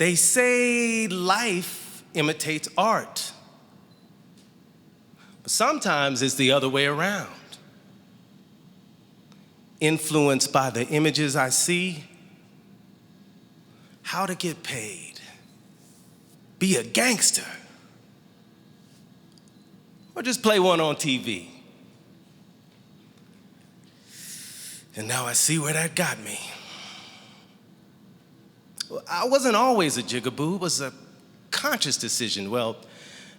They say life imitates art, but sometimes it's the other way around. Influenced by the images I see, how to get paid, be a gangster, or just play one on TV. And now I see where that got me. Well, I wasn't always a jigaboo. It was a conscious decision. Well,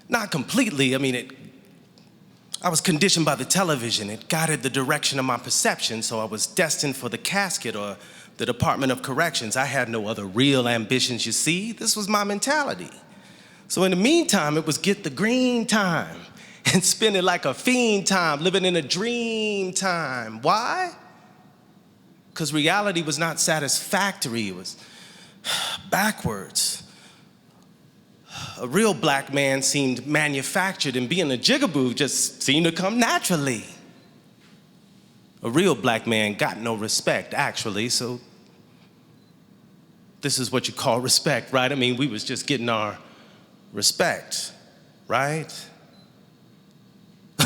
not completely. I was conditioned by the television. It guided the direction of my perception, so I was destined for the casket or the Department of Corrections. I had no other real ambitions, you see. This was my mentality. So in the meantime, it was get the green time and spend it like a fiend time, living in a dream time. Why? Because reality was not satisfactory. It was backwards. A real black man seemed manufactured, and being a jigaboo just seemed to come naturally. A real black man got no respect, actually, so this is what you call respect, right? We was just getting our respect, right?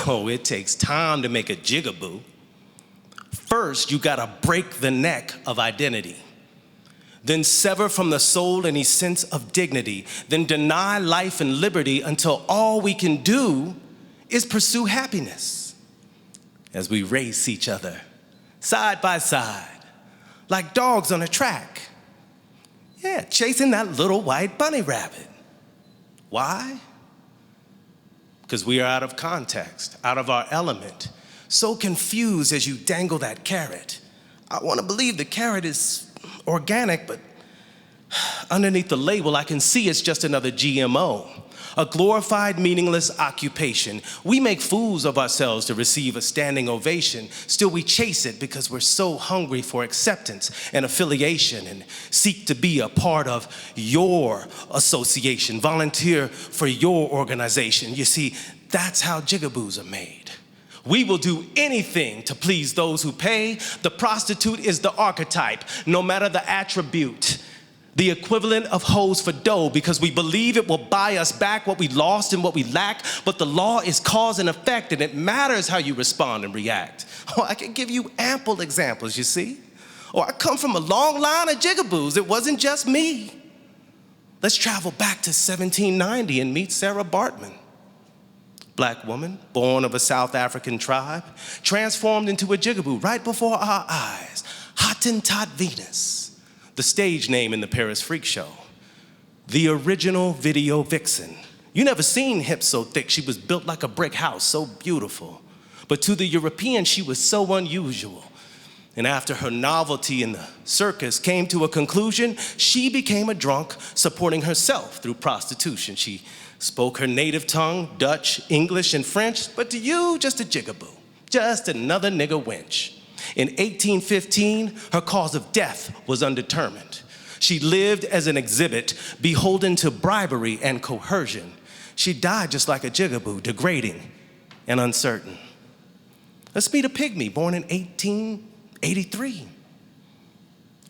Oh, it takes time to make a jigaboo. First, you gotta break the neck of identity. Then sever from the soul any sense of dignity. Then deny life and liberty until all we can do is pursue happiness as we race each other side by side, like dogs on a track. Yeah, chasing that little white bunny rabbit. Why? Because we are out of context, out of our element, so confused as you dangle that carrot. I want to believe the carrot is organic, but underneath the label, I can see it's just another GMO, a glorified, meaningless occupation. We make fools of ourselves to receive a standing ovation. Still, we chase it because we're so hungry for acceptance and affiliation and seek to be a part of your association, volunteer for your organization. You see, that's how jigaboos are made. We will do anything to please those who pay. The prostitute is the archetype, no matter the attribute. The equivalent of hoes for dough, because we believe it will buy us back what we lost and what we lack, but the law is cause and effect, and it matters how you respond and react. Oh, I can give you ample examples, you see. I come from a long line of jigaboos. It wasn't just me. Let's travel back to 1790 and meet Sarah Bartman. Black woman, born of a South African tribe, transformed into a jigaboo right before our eyes. Hottentot Venus, the stage name in the Paris Freak Show. The original video vixen. You never seen hips so thick. She was built like a brick house, so beautiful. But to the European, she was so unusual. And after her novelty in the circus came to a conclusion, she became a drunk, supporting herself through prostitution. She spoke her native tongue, Dutch, English, and French, but to you, just a jigaboo, just another nigger wench. In 1815, her cause of death was undetermined. She lived as an exhibit, beholden to bribery and coercion. She died just like a jigaboo, degrading and uncertain. Let's meet a pygmy born in 1883.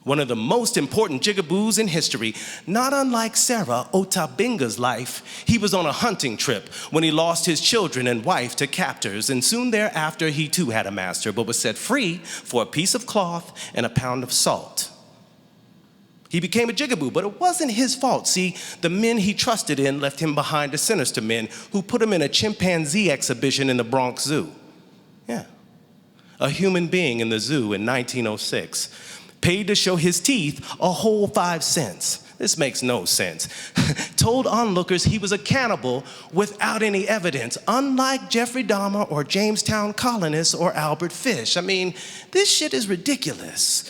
One of the most important jigaboos in history. Not unlike Sarah Otabinga's life, he was on a hunting trip when he lost his children and wife to captors, and soon thereafter he too had a master, but was set free for a piece of cloth and a pound of salt. He became a jigaboo, but it wasn't his fault. See, the men he trusted in left him behind to sinister men who put him in a chimpanzee exhibition in the Bronx Zoo. Yeah, a human being in the zoo in 1906. Paid to show his teeth a whole 5 cents. This makes no sense. Told onlookers he was a cannibal without any evidence, unlike Jeffrey Dahmer or Jamestown colonists or Albert Fish. This shit is ridiculous.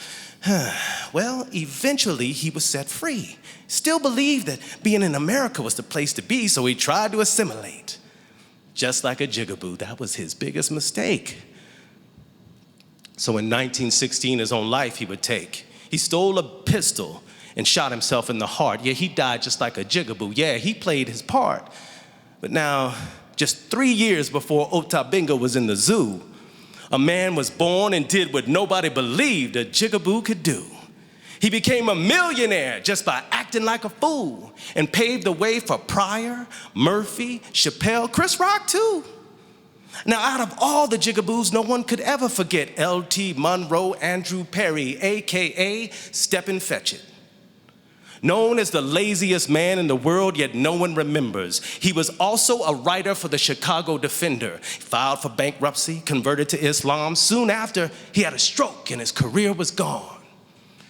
Well, eventually he was set free. Still believed that being in America was the place to be, so he tried to assimilate. Just like a jigaboo, that was his biggest mistake. So in 1916, his own life he would take. He stole a pistol and shot himself in the heart. Yeah, he died just like a jigaboo. Yeah, he played his part. But now, just 3 years before Otabinga was in the zoo, a man was born and did what nobody believed a jigaboo could do. He became a millionaire just by acting acting like a fool and paved the way for Pryor, Murphy, Chappelle, Chris Rock too. Now, out of all the Jigaboos, no one could ever forget L.T. Monroe Andrew Perry, a.k.a. Steppin' Fetchit. Known as the laziest man in the world, yet no one remembers. He was also a writer for the Chicago Defender. He filed for bankruptcy, converted to Islam. Soon after, he had a stroke and his career was gone.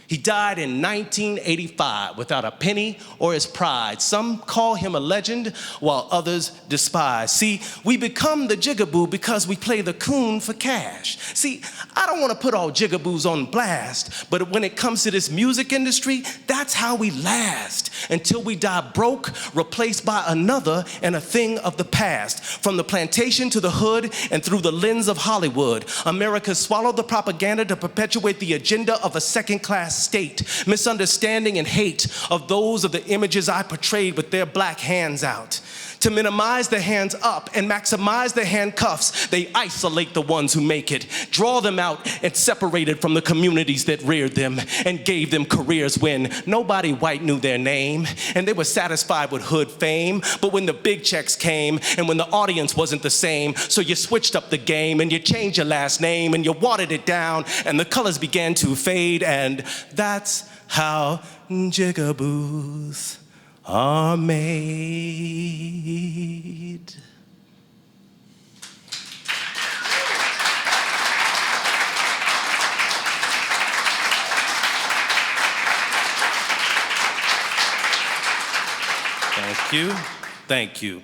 He died in 1985 without a penny or his pride. Some call him a legend, while others despise. See, we become the Jigaboo because we play the coon for cash. See, I don't want to put all Jigaboos on blast, but when it comes to this music industry, that's how we last until we die broke, replaced by another and a thing of the past. From the plantation to the hood and through the lens of Hollywood, America swallowed the propaganda to perpetuate the agenda of a second-class state, misunderstanding and hate of those of the images I portrayed with their black hands out. To minimize the hands up and maximize the handcuffs, they isolate the ones who make it, draw them out and separate it from the communities that reared them and gave them careers when nobody white knew their name and they were satisfied with hood fame. But when the big checks came and when the audience wasn't the same, so you switched up the game and you changed your last name and you watered it down and the colors began to fade, and that's how Jigaboos are made. Thank you. Thank you.